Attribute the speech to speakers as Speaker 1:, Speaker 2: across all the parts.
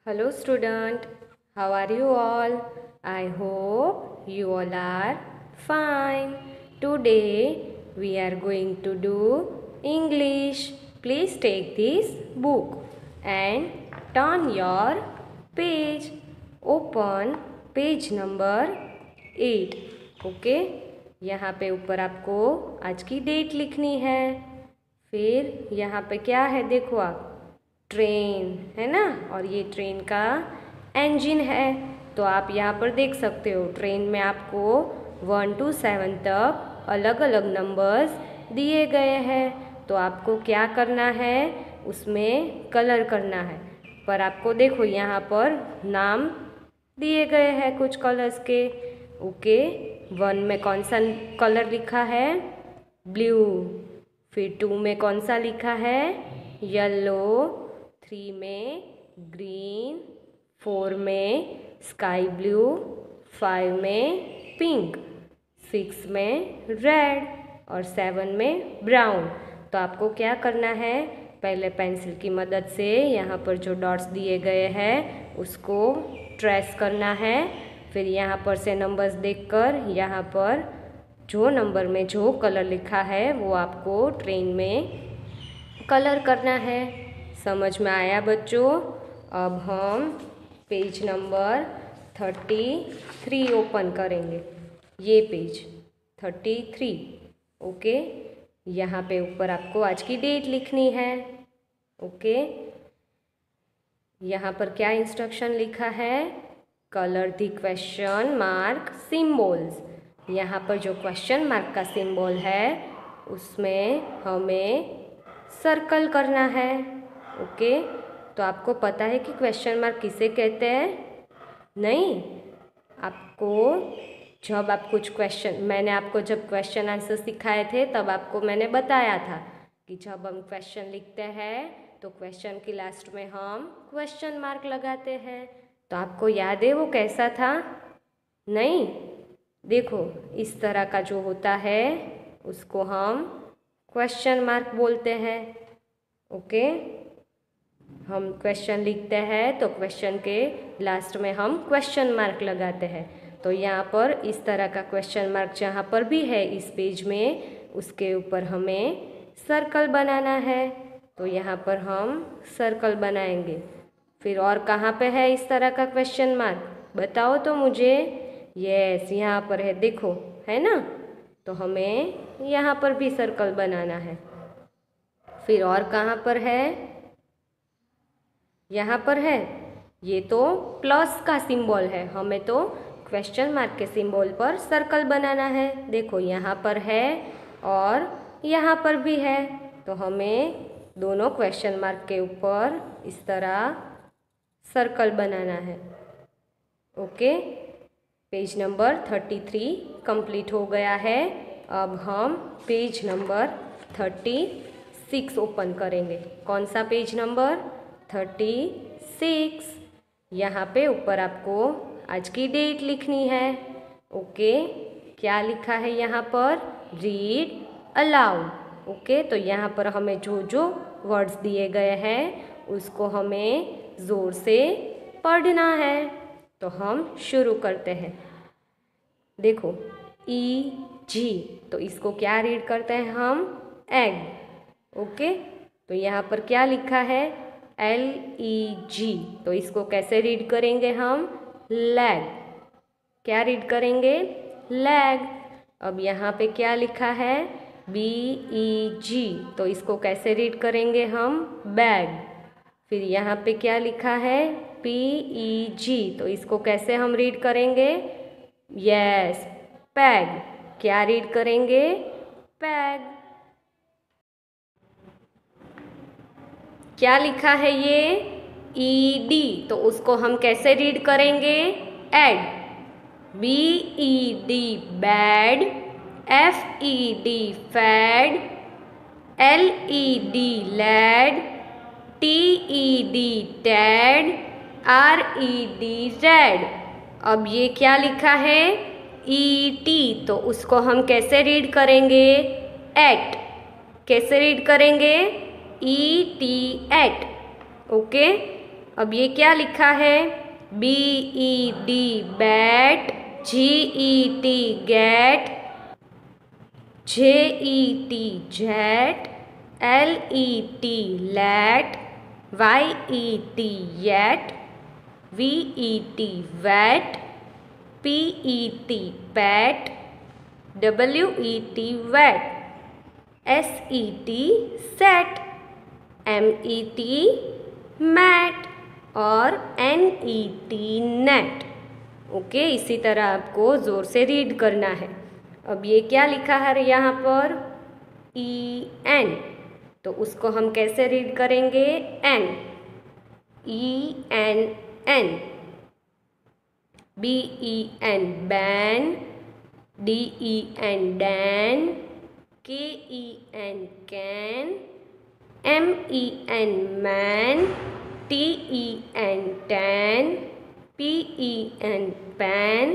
Speaker 1: Hello student, how are you all? I hope you all are fine. Today we are going to do English. Please take this book and turn your page. Open page number 8. Okay यहाँ पे ऊपर आपको आज की date लिखनी है। फिर यहाँ पे क्या है देखो आप, ट्रेन है ना, और ये ट्रेन का इंजन है। तो आप यहाँ पर देख सकते हो ट्रेन में आपको 1 to 7 तक अलग अलग नंबर्स दिए गए हैं। तो आपको क्या करना है, उसमें कलर करना है। पर आपको देखो यहाँ पर नाम दिए गए हैं कुछ कलर्स के। ओके, 1 में कौन सा कलर लिखा है, ब्लू। फिर 2 में कौन सा लिखा है, येलो। 3 में ग्रीन, 4 में स्काई ब्लू, 5 में पिंक, 6 में रेड और 7 में ब्राउन। तो आपको क्या करना है, पहले पेंसिल की मदद से यहाँ पर जो डॉट्स दिए गए हैं उसको ट्रेस करना है। फिर यहाँ पर से नंबर्स देखकर यहाँ पर जो नंबर में जो कलर लिखा है वो आपको ट्रेन में कलर करना है। समझ में आया बच्चों? अब हम पेज नंबर 33 ओपन करेंगे। ये पेज 33। ओके, यहाँ पे ऊपर आपको आज की डेट लिखनी है। ओके, यहाँ पर क्या इंस्ट्रक्शन लिखा है, colour the question mark symbols. यहाँ पर जो क्वेश्चन मार्क का सिंबल है उसमें हमें सर्कल करना है। ओके, तो आपको पता है कि क्वेश्चन मार्क किसे कहते हैं? नहीं, आपको जब आप कुछ क्वेश्चन, मैंने आपको जब क्वेश्चन आंसर सिखाए थे तब आपको मैंने बताया था कि जब हम क्वेश्चन लिखते हैं तो क्वेश्चन की लास्ट में हम क्वेश्चन मार्क लगाते हैं। तो आपको याद है वो कैसा था? नहीं, देखो इस तरह का जो होता है उसको हम क्वेश्चन मार्क बोलते हैं। ओके, हम क्वेश्चन लिखते हैं तो क्वेश्चन के लास्ट में हम क्वेश्चन मार्क लगाते हैं। तो यहाँ पर इस तरह का क्वेश्चन मार्क जहाँ पर भी है इस पेज में, उसके ऊपर हमें सर्कल बनाना है। तो यहाँ पर हम सर्कल बनाएंगे। फिर और कहाँ पे है इस तरह का क्वेश्चन मार्क, बताओ तो मुझे। यस, यहाँ पर है, देखो है ना। तो हमें यहाँ पर भी सर्कल बनाना है। फिर और कहाँ पर है, यहाँ पर है। ये तो प्लस का सिंबल है, हमें तो क्वेश्चन मार्क के सिंबल पर सर्कल बनाना है। देखो यहाँ पर है और यहाँ पर भी है। तो हमें दोनों क्वेश्चन मार्क के ऊपर इस तरह सर्कल बनाना है। ओके, पेज नंबर 33 कंप्लीट हो गया है। अब हम पेज नंबर 36 ओपन करेंगे। कौन सा पेज नंबर? 36। यहाँ पे ऊपर आपको आज की डेट लिखनी है। ओके, क्या लिखा है यहाँ पर, रीड अलाउड। ओके, तो यहाँ पर हमें जो जो वर्ड्स दिए गए हैं उसको हमें ज़ोर से पढ़ना है। तो हम शुरू करते हैं। देखो EG, तो इसको क्या रीड करते हैं हम, एग। ओके, तो यहाँ पर क्या लिखा है, LEG, तो इसको कैसे रीड करेंगे हम, लैग। क्या रीड करेंगे, लैग। अब यहाँ पे क्या लिखा है, BEG, तो इसको कैसे रीड करेंगे हम, बैग। फिर यहाँ पे क्या लिखा है, PEG, तो इसको कैसे हम रीड करेंगे, यस, पैग। क्या रीड करेंगे, पैग। क्या लिखा है ये, ED, तो उसको हम कैसे रीड करेंगे, ed. BED, bed. FED, fed. LED, led. TED, ted. RED, red. अब ये क्या लिखा है, ET, तो उसको हम कैसे रीड करेंगे, एट। कैसे रीड करेंगे, ET, एट। ओके, अब ये क्या लिखा है? BED bet, GET get, JET jet, LET let, YET yet, VET vet, PET pet, WET wet, SET set, MET met और NET नेट। ओके, इसी तरह आपको ज़ोर से रीड करना है। अब ये क्या लिखा है यहाँ पर? EN, तो उसको हम कैसे रीड करेंगे? N, ENN, BEN ben, DEN den, KEN ken, MEN men, TEN ten, PEN pen,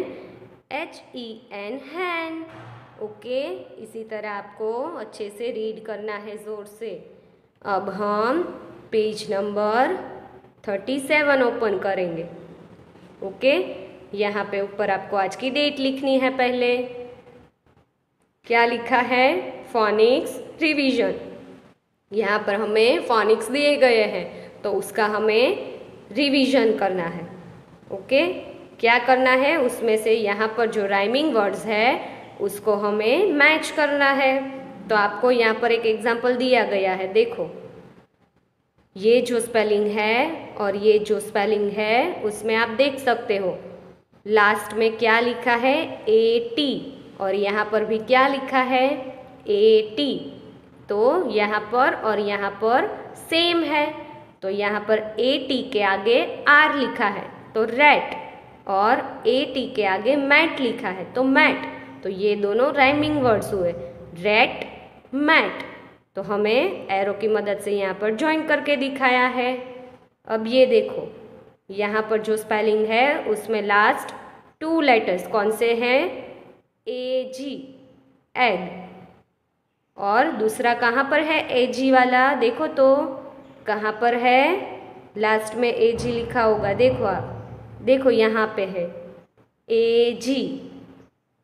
Speaker 1: HEN hen. Okay, इसी तरह आपको अच्छे से रीड करना है ज़ोर से। अब हम पेज नंबर 37 ओपन करेंगे। ओके, यहाँ पे ऊपर आपको आज की डेट लिखनी है। पहले क्या लिखा है? Phoenix revision. यहाँ पर हमें फोनिक्स दिए गए हैं तो उसका हमें रिवीजन करना है। ओके, क्या करना है? उसमें से यहाँ पर जो राइमिंग वर्ड्स है उसको हमें मैच करना है। तो आपको यहाँ पर एक एग्जाम्पल दिया गया है, देखो। ये जो स्पेलिंग है और ये जो स्पेलिंग है उसमें आप देख सकते हो लास्ट में क्या लिखा है? AT, और यहाँ पर भी क्या लिखा है? AT। तो यहाँ पर और यहाँ पर सेम है, तो यहाँ पर AT के आगे R लिखा है तो रैट, और AT के आगे मैट लिखा है तो मैट। तो ये दोनों राइमिंग वर्ड्स हुए, रैट मैट। तो हमें एरो की मदद से यहाँ पर ज्वाइन करके दिखाया है। अब ये देखो, यहाँ पर जो स्पेलिंग है उसमें लास्ट 2 लेटर्स कौन से हैं? AG एग, और दूसरा कहाँ पर है? AG वाला, देखो तो कहाँ पर है? लास्ट में AG लिखा होगा, देखो आप, देखो यहाँ पे है AG।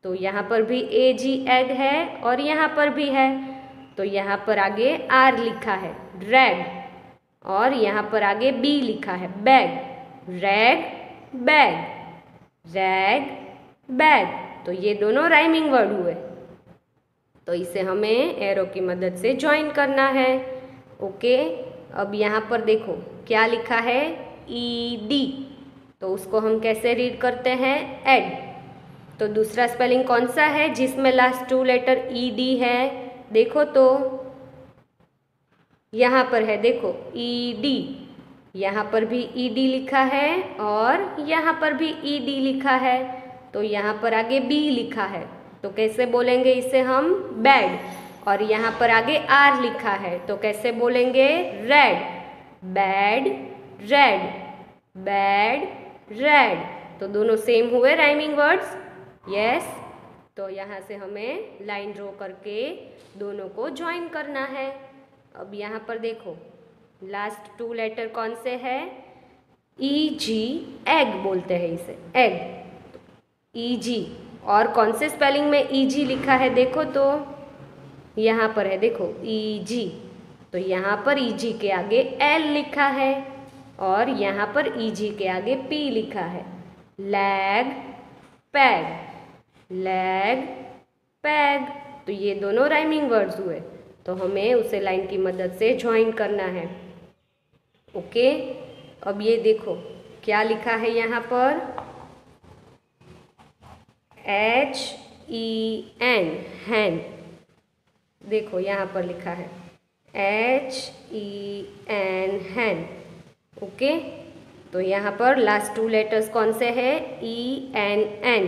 Speaker 1: तो यहाँ पर भी AG एग है और यहाँ पर भी है, तो यहाँ पर आगे R लिखा है रैग, और यहाँ पर आगे B लिखा है bag, rag bag, rag bag. तो ये दोनों राइमिंग वर्ड हुए, तो इसे हमें एरो की मदद से ज्वाइन करना है। ओके, अब यहाँ पर देखो क्या लिखा है? ED, तो उसको हम कैसे रीड करते हैं? एड। तो दूसरा स्पेलिंग कौन सा है जिसमें लास्ट 2 लेटर ED है? देखो तो यहाँ पर है, देखो ED, यहाँ पर भी ED लिखा है और यहाँ पर भी ED लिखा है, तो यहाँ पर आगे B लिखा है, तो कैसे बोलेंगे इसे हम? बैड। और यहाँ पर आगे R लिखा है तो कैसे बोलेंगे? Red, bad red, bad red. तो दोनों सेम हुए राइमिंग वर्ड्स। यस, तो यहाँ से हमें लाइन ड्रॉ करके दोनों को ज्वाइन करना है। अब यहाँ पर देखो लास्ट 2 लेटर कौन से है? EG, एग बोलते हैं इसे, एग, EG। और कौन से स्पेलिंग में EG लिखा है? देखो तो यहाँ पर है, देखो EG, तो यहाँ पर EG के आगे L लिखा है और यहाँ पर EG के आगे P लिखा है। Lag peg, lag peg. तो ये दोनों राइमिंग वर्ड्स हुए, तो हमें उसे लाइन की मदद से ज्वाइन करना है। ओके, अब ये देखो क्या लिखा है यहाँ पर? HEN, हैन। देखो यहाँ पर लिखा है HEN, हैन। ओके, तो यहाँ पर लास्ट 2 लेटर्स कौन से हैं? ENN।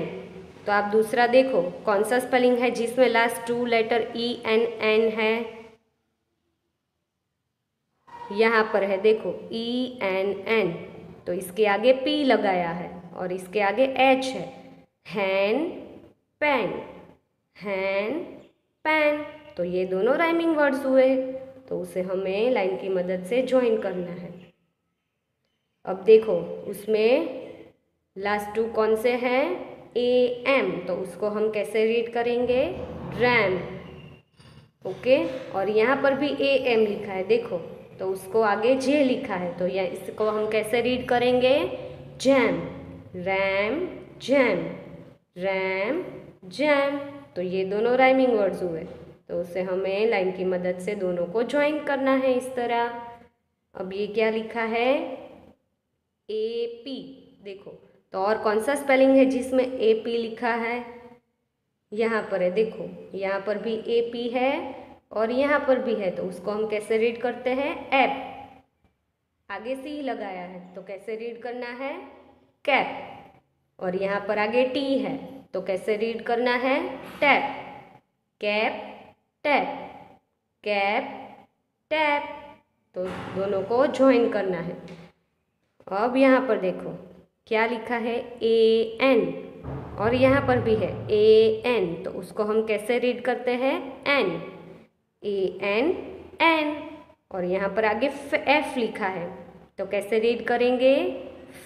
Speaker 1: तो आप दूसरा देखो कौन सा स्पेलिंग है जिसमें लास्ट 2 लेटर ENN है? यहाँ पर है, देखो ENN, तो इसके आगे P लगाया है और इसके आगे H है। हैन पेन, हैन पेन। तो ये दोनों राइमिंग वर्ड्स हुए, तो उसे हमें लाइन की मदद से ज्वाइन करना है। अब देखो उसमें लास्ट टू कौन से हैं, ए एम, तो उसको हम कैसे रीड करेंगे, रैम। ओके, और यहाँ पर भी ए एम लिखा है देखो, तो उसको आगे जे लिखा है, तो यह इसको हम कैसे रीड करेंगे, jam, RAM jam, RAM jam. तो ये दोनों राइमिंग वर्ड्स हुए, तो उसे हमें लाइन की मदद से दोनों को ज्वाइन करना है इस तरह। अब ये क्या लिखा है, ए पी, देखो तो और कौन सा स्पेलिंग है जिसमें ए पी लिखा है, यहाँ पर है देखो, यहाँ पर भी ए पी है और यहाँ पर भी है, तो उसको हम कैसे रीड करते हैं, एप, आगे से ही लगाया है तो कैसे रीड करना है, कैप। और यहाँ पर आगे टी है तो कैसे रीड करना है, tap, cap tap, cap tap. तो दोनों को ज्वाइन करना है। अब यहाँ पर देखो क्या लिखा है, ए एन, और यहाँ पर भी है ए एन, तो उसको हम कैसे रीड करते हैं, एन, ए एन एन। और यहाँ पर आगे एफ लिखा है तो कैसे रीड करेंगे,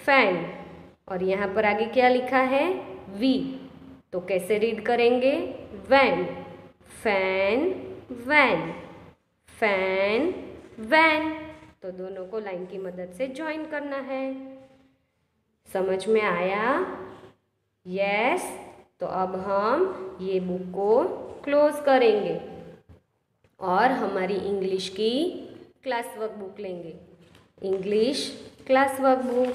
Speaker 1: फैन। और यहाँ पर आगे क्या लिखा है, वी, तो कैसे रीड करेंगे, van, fan van, fan van. तो दोनों को लाइन की मदद से ज्वाइन करना है। समझ में आया, यस। तो अब हम ये बुक को क्लोज करेंगे और हमारी इंग्लिश की क्लास वर्क बुक लेंगे। English class work book,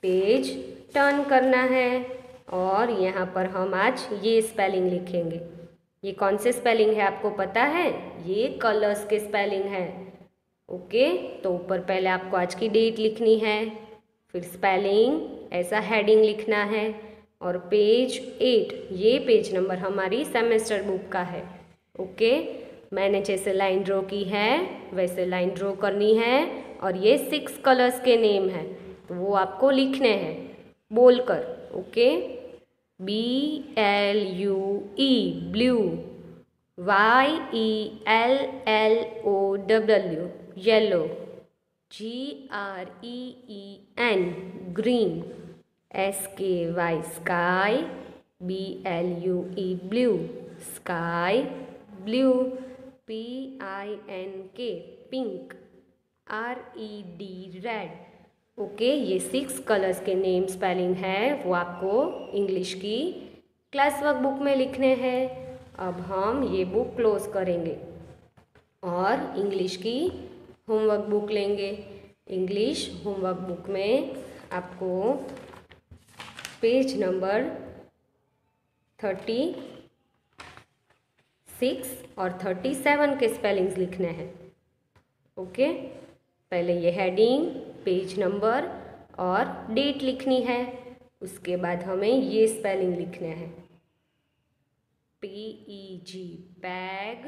Speaker 1: page turn करना है और यहाँ पर हम आज ये स्पेलिंग लिखेंगे। ये कौन से स्पेलिंग है आपको पता है, ये कलर्स के स्पेलिंग है। ओके, तो ऊपर पहले आपको आज की डेट लिखनी है, फिर स्पेलिंग, ऐसा हेडिंग लिखना है, और पेज 8, ये पेज नंबर हमारी सेमेस्टर बुक का है। ओके, मैंने जैसे लाइन ड्रॉ की है वैसे लाइन ड्रॉ करनी है, और ये 6 कलर्स के नेम हैं तो वो आपको लिखने हैं बोलकर। Okay, BLUE blue, YELLOW yellow, GREEN green, SKY sky, BLUE blue sky blue, PINK pink, RED red. Okay, ये 6 कलर्स के नेम स्पेलिंग है वो आपको इंग्लिश की क्लास वर्क बुक में लिखने हैं। अब हम ये बुक क्लोज करेंगे और इंग्लिश की होमवर्क बुक लेंगे। इंग्लिश होमवर्क बुक में आपको पेज नंबर 36 और 37 के स्पेलिंग्स लिखने हैं। ओके, पहले ये हेडिंग, पेज नंबर और डेट लिखनी है, उसके बाद हमें ये स्पेलिंग लिखने हैं, PEG peg,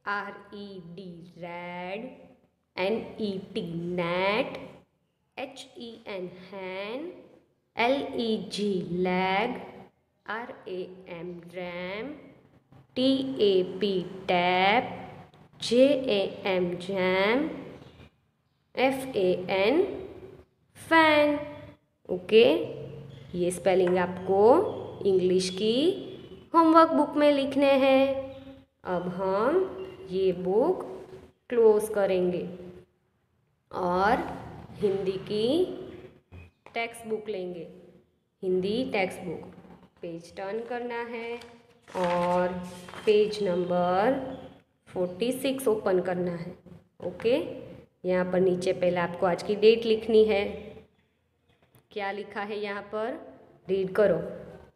Speaker 1: RED red, NET net, HEN हैन, LEG lag, RAM RAM, TAP tap, JAM jam, FAN fan. Okay, ये स्पेलिंग आपको इंग्लिश की होमवर्क बुक में लिखने हैं। अब हम ये बुक क्लोज करेंगे और हिंदी की टेक्स्ट बुक लेंगे। Hindi text book, page turn करना है और पेज नंबर 46 ओपन करना है। ओके, यहाँ पर नीचे पहले आपको आज की डेट लिखनी है। क्या लिखा है यहाँ पर, रीड करो,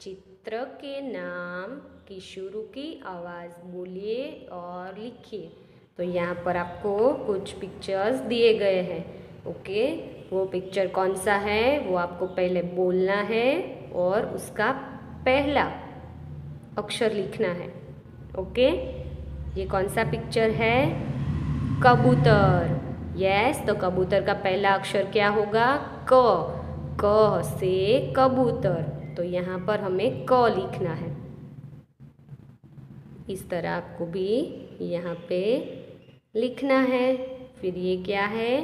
Speaker 1: चित्र के नाम की शुरू की आवाज़ बोलिए और लिखिए। तो यहाँ पर आपको कुछ पिक्चर्स दिए गए हैं। ओके, वो पिक्चर कौन सा है वो आपको पहले बोलना है और उसका पहला अक्षर लिखना है। ओके, ये कौन सा पिक्चर है, कबूतर। यस, तो कबूतर का पहला अक्षर क्या होगा, क से कबूतर, तो यहाँ पर हमें क लिखना है। इस तरह आपको भी यहाँ पे लिखना है। फिर ये क्या है,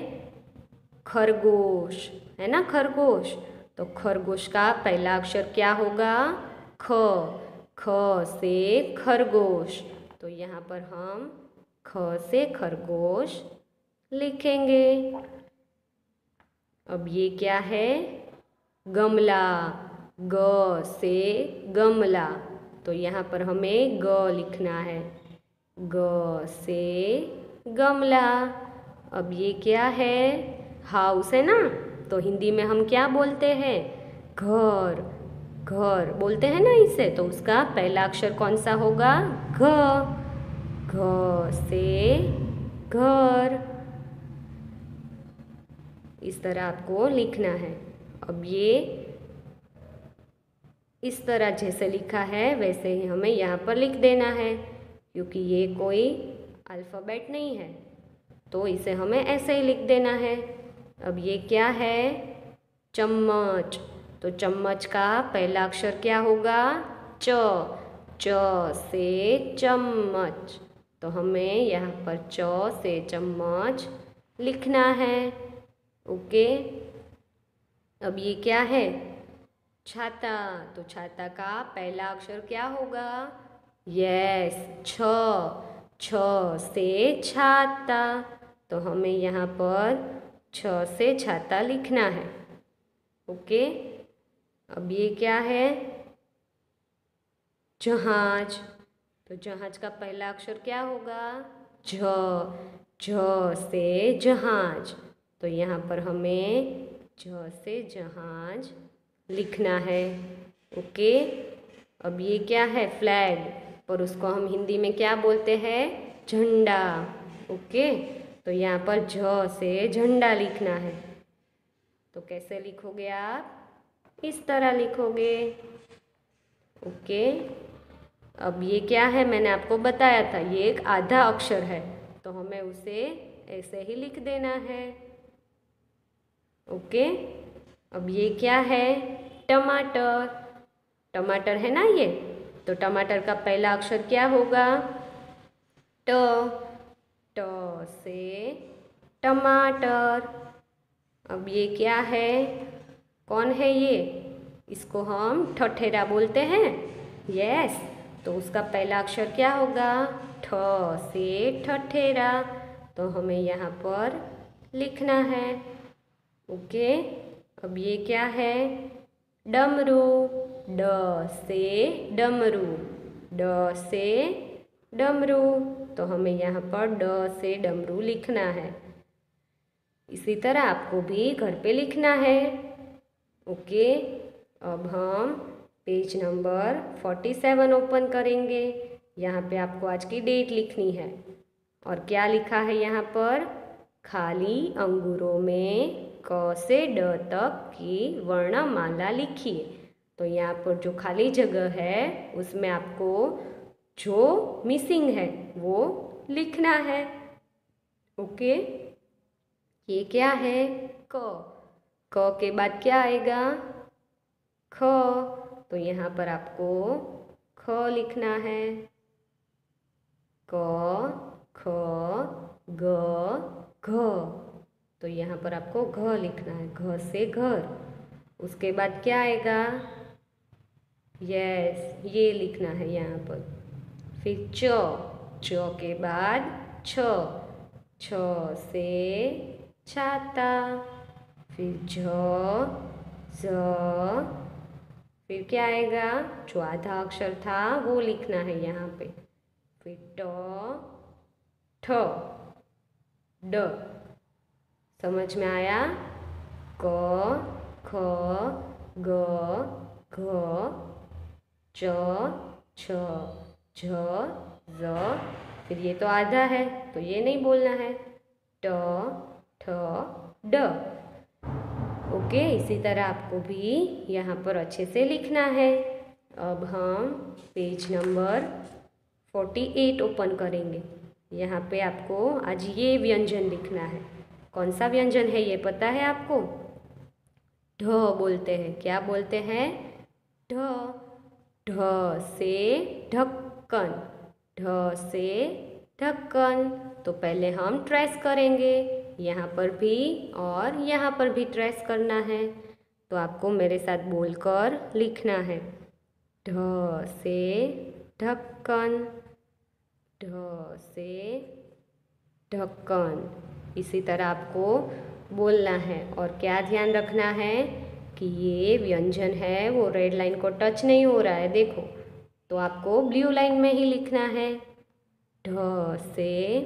Speaker 1: खरगोश। है ना खरगोश। तो खरगोश का पहला अक्षर क्या होगा? ख। ख से खरगोश। तो यहाँ पर हम ख से खरगोश लिखेंगे। अब ये क्या है? गमला। ग से गमला। तो यहाँ पर हमें ग लिखना है। ग से गमला। अब ये क्या है? हाउस है ना, तो हिंदी में हम क्या बोलते हैं? घर। घर बोलते हैं ना इसे, तो उसका पहला अक्षर कौन सा होगा? घ। घ से घर। इस तरह आपको लिखना है। अब ये इस तरह जैसे लिखा है वैसे ही हमें यहाँ पर लिख देना है, क्योंकि ये कोई अल्फ़ाबेट नहीं है, तो इसे हमें ऐसे ही लिख देना है। अब ये क्या है? चम्मच। तो चम्मच का पहला अक्षर क्या होगा? च। च से चम्मच। तो हमें यहाँ पर च से चम्मच लिखना है। ओके। अब ये क्या है? छाता। तो छाता का पहला अक्षर क्या होगा? यस, छ। छ से छाता। तो हमें यहाँ पर छ से छाता लिखना है। ओके। अब ये क्या है? जहाज। तो जहाज का पहला अक्षर क्या होगा? झ। झ से जहाज। तो यहाँ पर हमें झ से जहाज लिखना है। ओके। अब ये क्या है? फ्लैग। पर उसको हम हिंदी में क्या बोलते हैं? झंडा। ओके। तो यहाँ पर झ से झंडा लिखना है। तो कैसे लिखोगे आप? इस तरह लिखोगे। ओके। अब ये क्या है? मैंने आपको बताया था ये एक आधा अक्षर है, तो हमें उसे ऐसे ही लिख देना है। ओके। अब ये क्या है? टमाटर। टमाटर है ना ये, तो टमाटर का पहला अक्षर क्या होगा? ट। ट से टमाटर। अब ये क्या है? कौन है ये? इसको हम ठठेरा बोलते हैं। यस। तो उसका पहला अक्षर क्या होगा? ठ से ठठेरा। तो हमें यहाँ पर लिखना है। ओके। अब ये क्या है? डमरू। ड से डमरू। ड से डमरू। तो हमें यहाँ पर ड से डमरू लिखना है। इसी तरह आपको भी घर पे लिखना है। ओके। अब हम पेज नंबर 47 ओपन करेंगे। यहाँ पे आपको आज की डेट लिखनी है। और क्या लिखा है यहाँ पर? खाली अंगूरों में क से ड तक की वर्णमाला लिखिए। तो यहाँ पर जो खाली जगह है उसमें आपको जो मिसिंग है वो लिखना है। ओके। ये क्या है? क। क के बाद क्या आएगा? ख। तो यहाँ पर आपको ख लिखना है। क, ख, ग, घ। तो यहाँ पर आपको घ लिखना है। घ से घर। उसके बाद क्या आएगा? यस, ये लिखना है यहाँ पर। फिर च। च के बाद छ। छ से छाता। फिर झ, झ। फिर क्या आएगा? जो आधा अक्षर था वो लिखना है यहाँ पे। फिर ट, ठ, ड। समझ में आया? क, ख, ग, घ, च, छ, झ, ज़। फिर ये तो आधा है तो ये नहीं बोलना है। ट, ठ, ड। ओके। इसी तरह आपको भी यहाँ पर अच्छे से लिखना है। अब हम पेज नंबर 48 ओपन करेंगे। यहाँ पे आपको आज ये व्यंजन लिखना है। कौन सा व्यंजन है ये पता है आपको? ढ बोलते हैं। क्या बोलते हैं? ढ। ढ से ढक्कन। ढ से ढक्कन। तो पहले हम ट्रेस करेंगे। यहाँ पर भी और यहाँ पर भी ट्रेस करना है। तो आपको मेरे साथ बोलकर लिखना है। ढ से ढक्कन, ढ से ढक्कन। इसी तरह आपको बोलना है। और क्या ध्यान रखना है कि ये व्यंजन है वो रेड लाइन को टच नहीं हो रहा है, देखो। तो आपको ब्लू लाइन में ही लिखना है। ढ से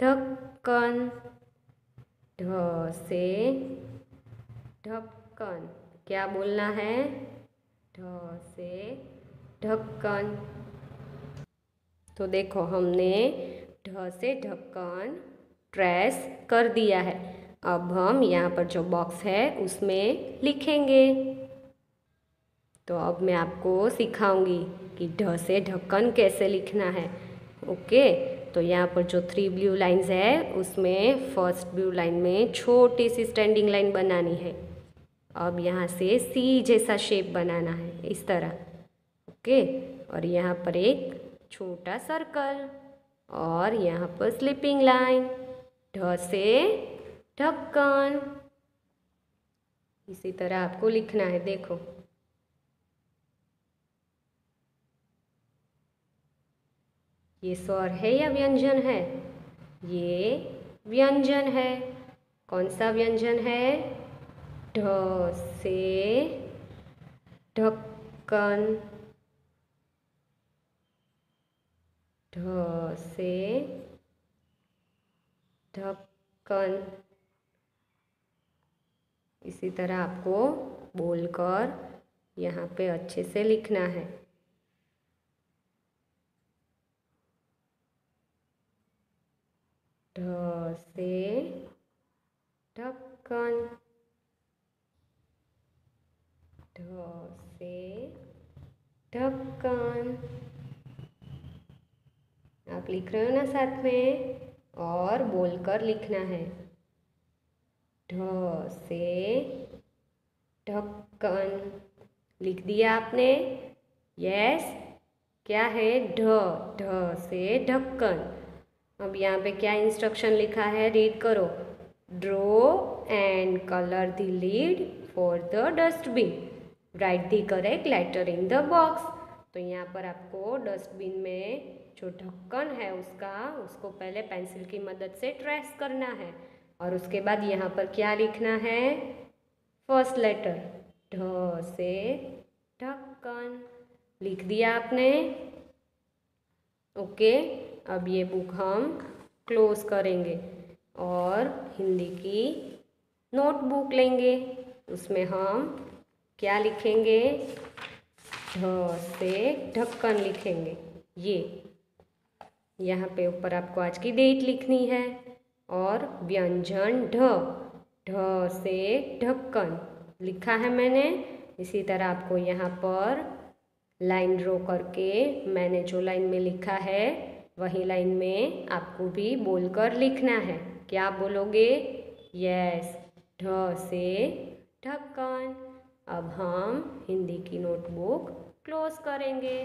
Speaker 1: ढक्कन, ढ से ढक्कन। क्या बोलना है? ढ से ढक्कन। तो देखो हमने ढ से ढक्कन ट्रेस कर दिया है। अब हम यहाँ पर जो बॉक्स है उसमें लिखेंगे। तो अब मैं आपको सिखाऊंगी कि ढ से ढक्कन कैसे लिखना है। ओके, तो यहाँ पर जो 3 ब्लू लाइंस है उसमें फर्स्ट ब्लू लाइन में छोटी सी स्टैंडिंग लाइन बनानी है। अब यहाँ से सी जैसा शेप बनाना है इस तरह। ओके, और यहाँ पर एक छोटा सर्कल और यहाँ पर स्लिपिंग लाइन। ढ से ढक्कन। इसी तरह आपको लिखना है, देखो। ये स्वर है या व्यंजन है? ये व्यंजन है। कौन सा व्यंजन है? ढ से ढक्कन, ढ से ढक्कन। इसी तरह आपको बोलकर यहाँ पे अच्छे से लिखना है। ढ से ढक्कन, ढ से ढक्कन। आप लिख रहे हो ना साथ में? और बोलकर लिखना है। ढ से ढक्कन। लिख दिया आपने? यस। क्या है? ढ, ढ से ढक्कन। अब यहाँ पे क्या इंस्ट्रक्शन लिखा है, रीड करो। Draw and colour the lid for the dustbin, write the correct letter in the box. तो यहाँ पर आपको डस्टबिन में जो ढक्कन है उसको पहले पेंसिल की मदद से ट्रेस करना है। और उसके बाद यहाँ पर क्या लिखना है? फर्स्ट लेटर ढ से ढक्कन। लिख दिया आपने? ओके, अब ये बुक हम क्लोज करेंगे और हिंदी की नोटबुक लेंगे। उसमें हम क्या लिखेंगे? ढ से ढक्कन लिखेंगे। ये यहाँ पे ऊपर आपको आज की डेट लिखनी है और व्यंजन ढ, ढ से ढक्कन लिखा है मैंने। इसी तरह आपको यहाँ पर लाइन ड्रॉ करके मैंने जो लाइन में लिखा है वही लाइन में आपको भी बोलकर लिखना है। क्या बोलोगे? यस, ढ से ढक्कन। अब हम हिंदी की नोटबुक क्लोज करेंगे।